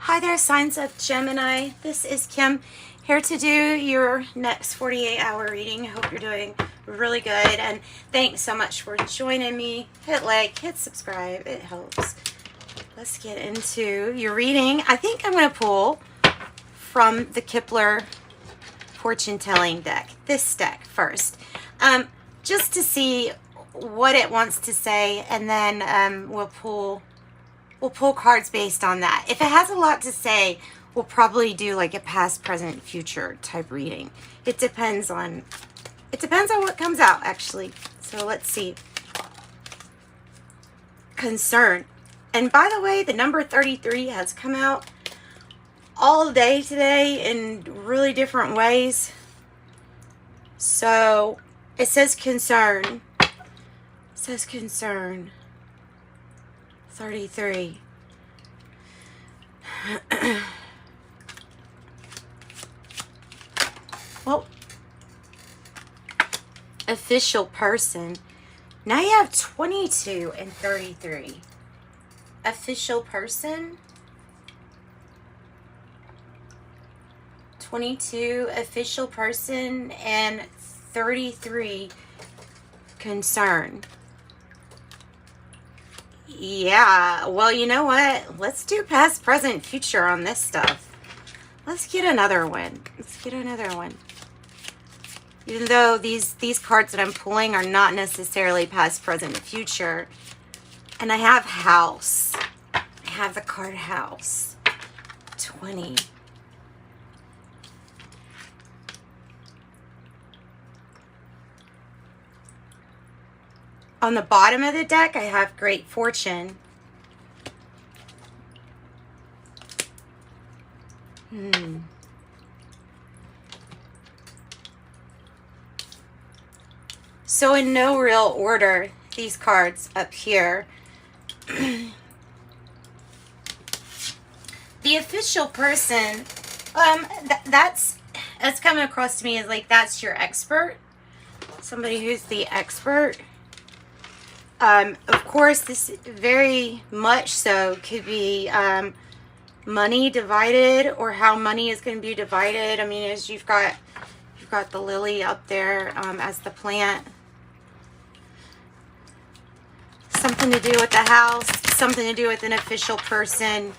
Hi there, signs of Gemini. This is Kim, here to do your next 48-hour reading. I hope you're doing really good, and thanks so much for joining me. Hit like, hit subscribe, it helps. Let's get into your reading. I think I'm going to pull from the Kepler fortune telling deck, this deck first, just to see what it wants to say, and then we'll pull cards based on that. If it has a lot to say, we'll probably do like a past, present, future type reading. It depends on what comes out, actually. So let's see. Concern. And by the way, the number 33 has come out all day today in really different ways. So it says concern. It says concern. 33. Well, official person. Now you have 22 and 33. Official person. 22 official person and 33 concern. Yeah, well, you know what? Let's do past, present, future on this stuff. Let's get another one. Let's get another one. Even though these cards that I'm pulling are not necessarily past, present, and future. And I have house. I have the card house. 20. On the bottom of the deck, I have great fortune. So in no real order, these cards up here. The official person, that's coming across to me as like that's your expert. Somebody who's the expert. Of course, this very much so could be money divided, or how money is going to be divided. I mean, as you've got the lily up there as the plant. Something to do with the house, something to do with an official person.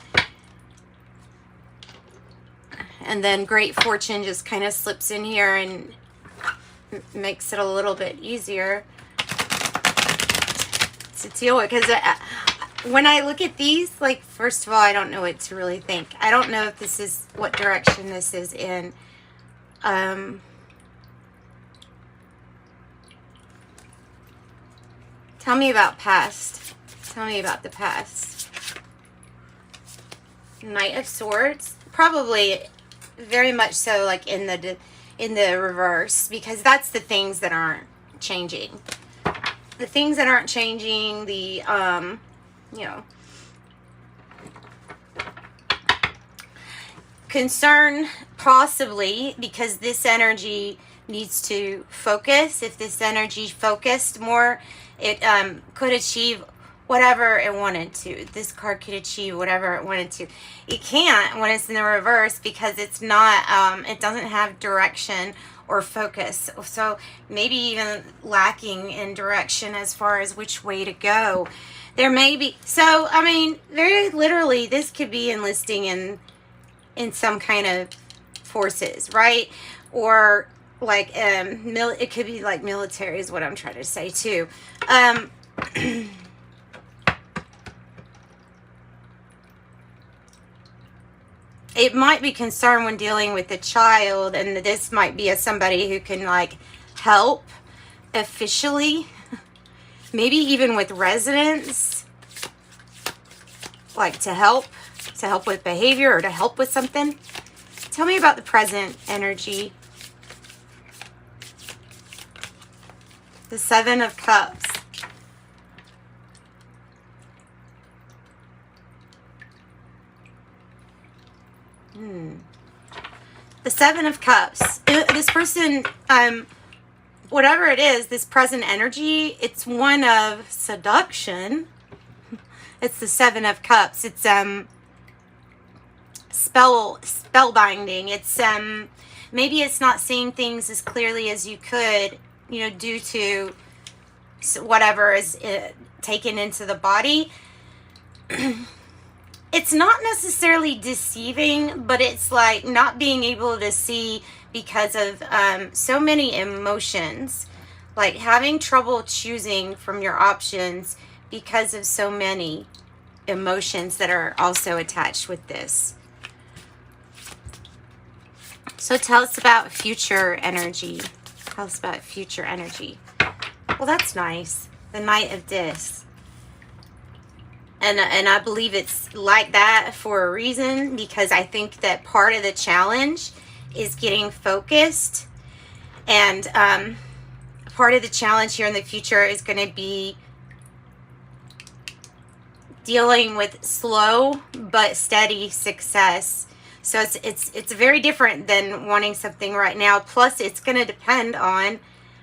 And then great fortune just kind of slips in here and makes it a little bit easier to deal with, because when I look at these, like, first of all, I don't know what to really think. I don't know if this is what direction this is in. Tell me about past. Tell me about the past. Knight of Swords, probably very much so, like in the reverse, because that's the things that aren't changing. The things that aren't changing, the, you know, concern, possibly, because this energy needs to focus. If this energy focused more, it could achieve whatever it wanted to. This card could achieve whatever it wanted to. It can't when it's in the reverse, because it's not, it doesn't have direction or focus. So maybe even lacking in direction as far as which way to go. There may be, so I mean, very literally, this could be enlisting in some kind of forces, right? Or like it could be like military is what I'm trying to say too. It might be concerned when dealing with a child, and this might be somebody who can like help officially, maybe even with residents, like to help with behavior or to help with something. Tell me about the present energy. The Seven of Cups. The Seven of Cups. This person, whatever it is, this present energy, it's one of seduction. It's the Seven of Cups. It's spellbinding. It's maybe it's not seeing things as clearly as you could, you know, due to whatever is taken into the body. It's not necessarily deceiving, but it's like not being able to see because of so many emotions, like having trouble choosing from your options because of so many emotions that are also attached with this. So tell us about future energy. Tell us about future energy. Well, that's nice. The Knight of Discs. And I believe it's like that for a reason, because I think that part of the challenge is getting focused. And part of the challenge here in the future is going to be dealing with slow but steady success. So it's very different than wanting something right now. Plus, it's going to depend on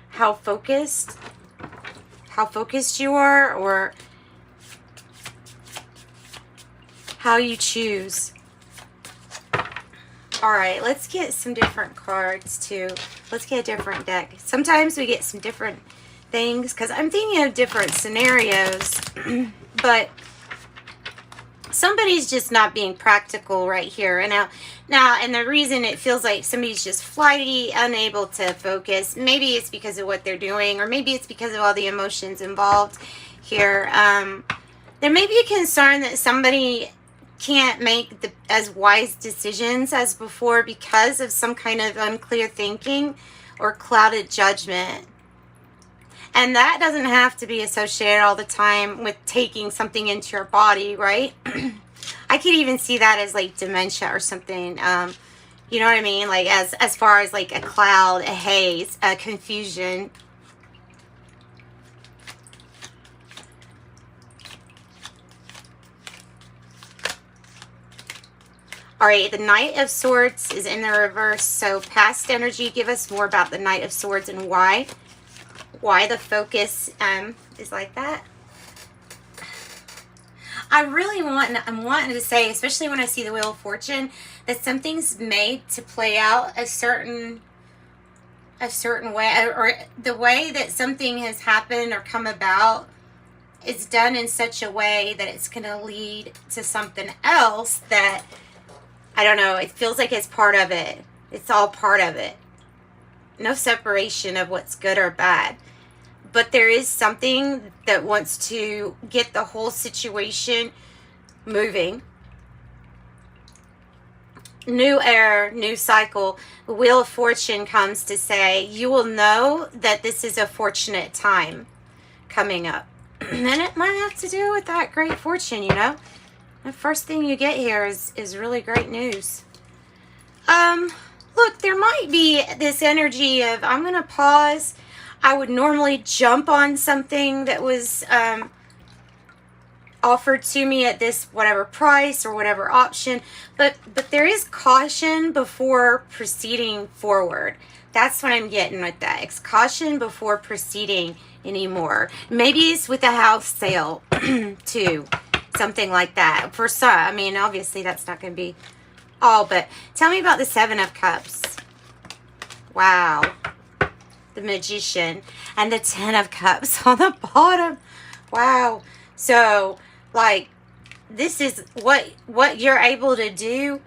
how focused you are, or how you choose. All right, let's get some different cards too. Let's get a different deck. Sometimes we get some different things because I'm thinking of different scenarios, but somebody's just not being practical right here. And now, and the reason it feels like somebody's just flighty, unable to focus, maybe it's because of what they're doing, or maybe it's because of all the emotions involved here. There may be a concern that somebody can't make as wise decisions as before because of some kind of unclear thinking or clouded judgment. And that doesn't have to be associated all the time with taking something into your body, right? I could even see that as like dementia or something. You know what I mean? Like as far as like a cloud, a haze, a confusion. All right, the Knight of Swords is in the reverse. So past energy, give us more about the Knight of Swords and why the focus is like that. I'm wanting to say, especially when I see the Wheel of Fortune, that something's made to play out a certain way, or the way that something has happened or come about is done in such a way that it's going to lead to something else that, I don't know, it feels like it's part of it. It's all part of it. No separation of what's good or bad. But there is something that wants to get the whole situation moving. New era, new cycle. The Wheel of Fortune comes to say, you will know that this is a fortunate time coming up. And it might have to do with that great fortune, you know. The first thing you get here is really great news. Look, there might be this energy of, I'm going to pause. I would normally jump on something that was offered to me at this whatever price or whatever option, but there is caution before proceeding forward. That's what I'm getting with that. It's caution before proceeding anymore. Maybe it's with a house sale too. Something like that. For some, I mean, obviously that's not going to be all, but tell me about the Seven of Cups. Wow. The Magician and the Ten of Cups on the bottom. Wow. So, like, this is what you're able to do.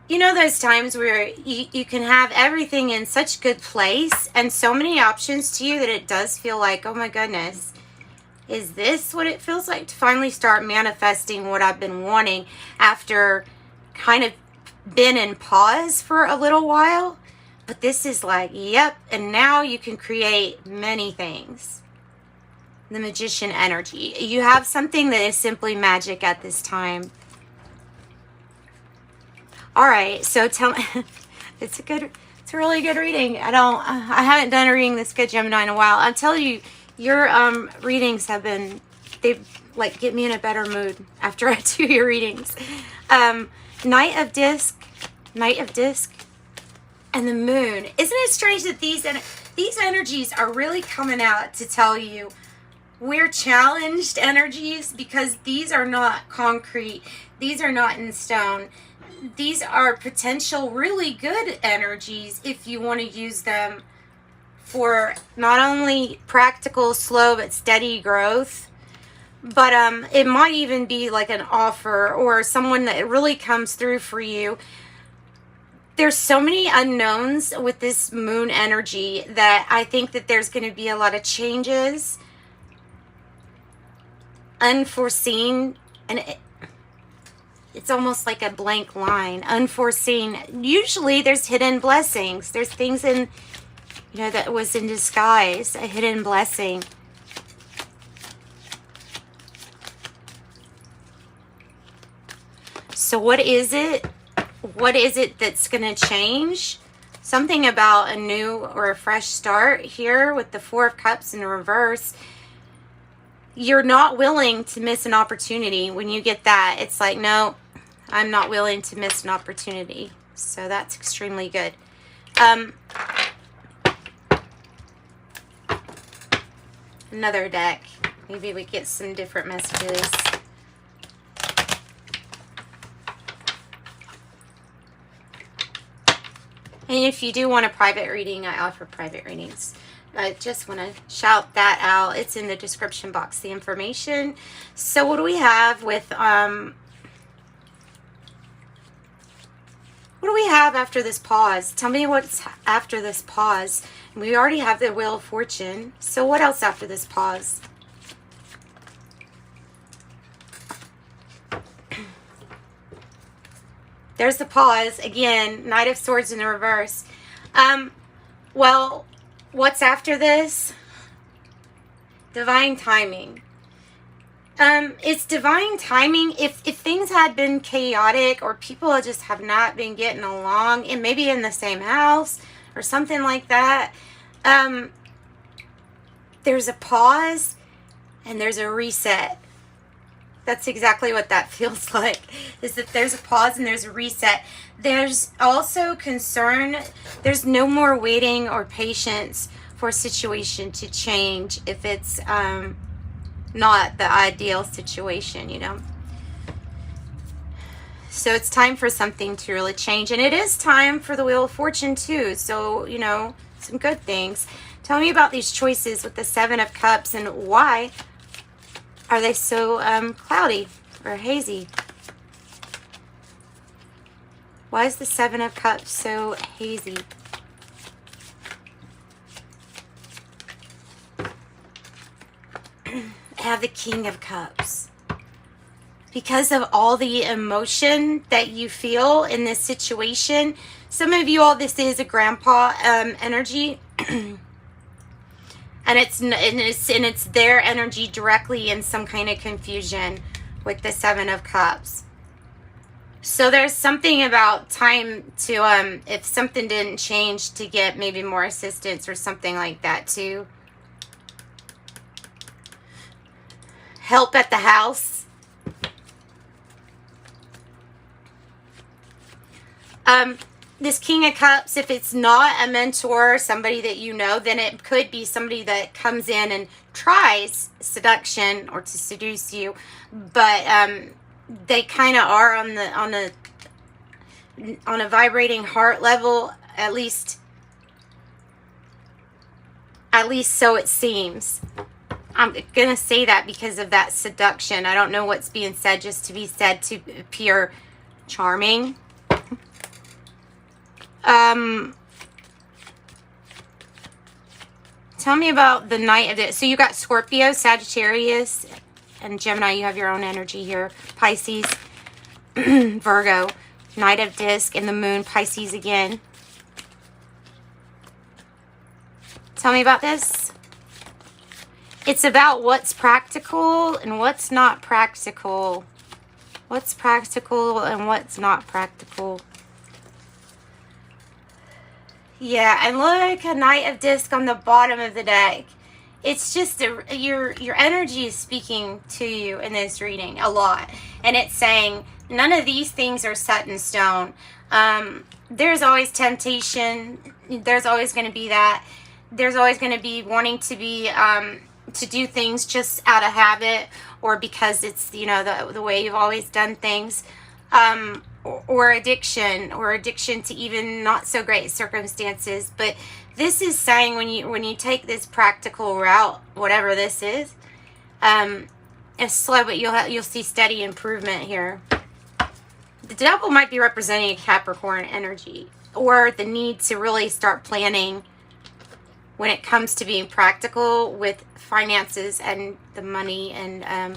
You know those times where you can have everything in such good place and so many options to you that it does feel like, oh my goodness, is this what it feels like to finally start manifesting what I've been wanting after kind of been in pause for a little while? But this is like, yep, and now you can create many things. The Magician energy. You have something that is simply magic at this time. All right, so tell me, it's a really good reading. I haven't done a reading this good, Gemini, in a while. I'll tell you, your they like get me in a better mood after I do your readings. Knight of Disc, and the Moon. Isn't it strange that these energies are really coming out to tell you we're challenged energies because these are not concrete. These are not in stone. These are potential really good energies if you want to use them for not only practical, slow, but steady growth. But it might even be like an offer or someone that really comes through for you. There's so many unknowns with this moon energy that I think that there's going to be a lot of changes, unforeseen, and it's almost like a blank line. Unforeseen. Usually there's hidden blessings. There's things in, you know, that was in disguise, a hidden blessing. So what is it? What is it that's going to change? Something about a new or a fresh start here with the Four of Cups in reverse. You're not willing to miss an opportunity. When you get that, it's like, no, I'm not willing to miss an opportunity. So that's extremely good. Another deck. Maybe we get some different messages. And if you do want a private reading, I offer private readings. I just want to shout that out. It's in the description box, the information. So what do we have with, what do we have after this pause? Tell me what's after this pause. We already have the Wheel of Fortune. So what else after this pause? There's the pause. Again, Knight of Swords in the reverse. Well, what's after this? Divine timing. It's divine timing. If things had been chaotic or people just have not been getting along, and maybe in the same house or something like that, there's a pause and there's a reset. That's exactly what that feels like, is that there's a pause and there's a reset. There's also concern. There's no more waiting or patience for a situation to change if it's not the ideal situation, you know. So it's time for something to really change. And it is time for the Wheel of Fortune too. So, you know, some good things. Tell me about these choices with the Seven of Cups and why are they so cloudy or hazy? Why is the Seven of Cups so hazy? I have the King of Cups. Because of all the emotion that you feel in this situation, some of you all, this is a grandpa energy. And it's their energy directly in some kind of confusion with the Seven of Cups. So there's something about time to, if something didn't change, to get maybe more assistance or something like that too. Help at the house. This King of Cups, if it's not a mentor, somebody that you know, then it could be somebody that comes in and tries seduction or to seduce you, but they kind of are on a vibrating heart level, at least so it seems. I'm gonna say that because of that seduction. I don't know what's being said just to be said to appear charming. Tell me about the Knight of this. So you got Scorpio, Sagittarius, and Gemini. You have your own energy here. Pisces, Virgo, Knight of Disc, and the Moon, Pisces again. Tell me about this. It's about what's practical and what's not practical. What's practical and what's not practical. Yeah, and look, a Knight of Disc on the bottom of the deck. It's just your energy is speaking to you in this reading a lot. And it's saying none of these things are set in stone. There's always temptation. There's always going to be that. There's always going to be wanting to be to do things just out of habit, or because it's, you know, the way you've always done things, or addiction to even not so great circumstances. But this is saying when you take this practical route, whatever this is, it's slow, but you'll see steady improvement here. The devil might be representing a Capricorn energy, or the need to really start planning when it comes to being practical with finances and the money and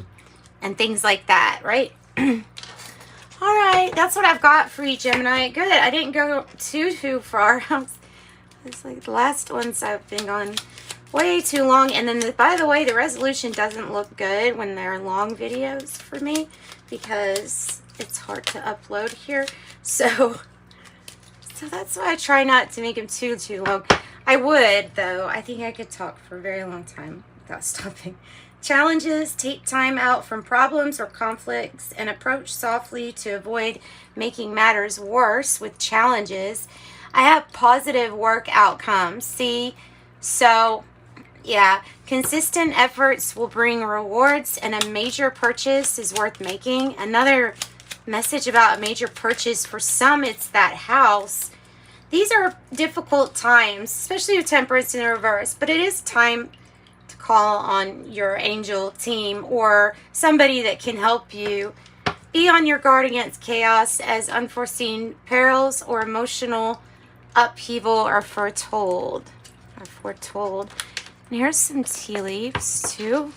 things like that, right? All right, that's what I've got for you, Gemini. Good. I didn't go too far. It's like the last ones I've been going way too long. And then, by the way, the resolution doesn't look good when they're long videos for me, because it's hard to upload here. So that's why I try not to make them too long. I would, though. I think I could talk for a very long time without stopping. Challenges: take time out from problems or conflicts and approach softly to avoid making matters worse with challenges. I have positive work outcomes. See? So, yeah. Consistent efforts will bring rewards, and a major purchase is worth making. Another message about a major purchase. For some, it's that house. These are difficult times, especially with Temperance in the reverse, but it is time to call on your angel team or somebody that can help you. Be on your guard against chaos, as unforeseen perils or emotional upheaval are foretold. And here's some tea leaves too.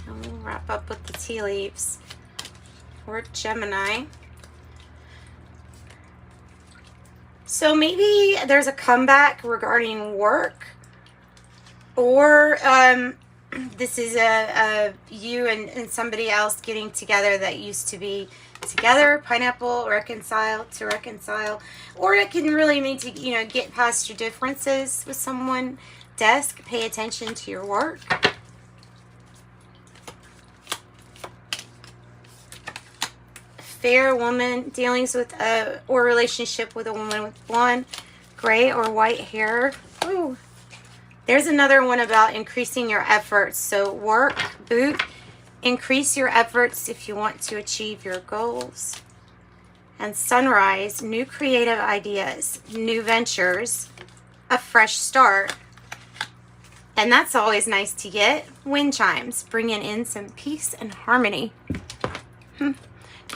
And we'll wrap up with the tea leaves for Gemini. So maybe there's a comeback regarding work, or this is a you and somebody else getting together that used to be together. Pineapple, reconcile, or it can really mean to, you know, get past your differences with someone. Desk, pay attention to your work. Fair woman, dealings with or relationship with a woman with blonde, gray, or white hair. Ooh. There's another one about increasing your efforts. So work, boot, increase your efforts if you want to achieve your goals. And sunrise, new creative ideas, new ventures, a fresh start. And that's always nice to get. Wind chimes, bringing in some peace and harmony.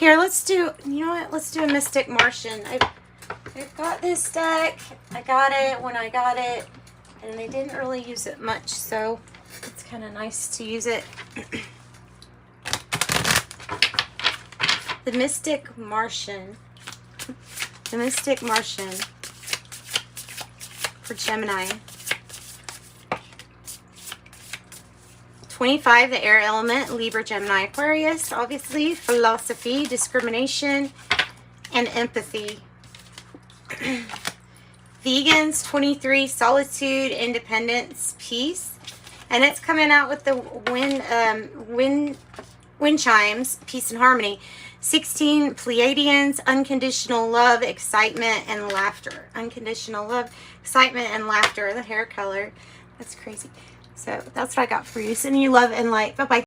Here, let's do, you know what? Let's do a Mystic Martian. I've got this deck. I got it when I got it, and they didn't really use it much, so it's kind of nice to use it. The Mystic Martian. The Mystic Martian for Gemini. 25, the air element, Libra, Gemini, Aquarius. Obviously, philosophy, discrimination, and empathy. Vegans, 23, solitude, independence, peace. And it's coming out with the wind chimes, peace and harmony. 16, Pleiadians, unconditional love, excitement, and laughter. Unconditional love, excitement, and laughter. The hair color. That's crazy. So that's what I got for you. Sending you love and light. Bye-bye.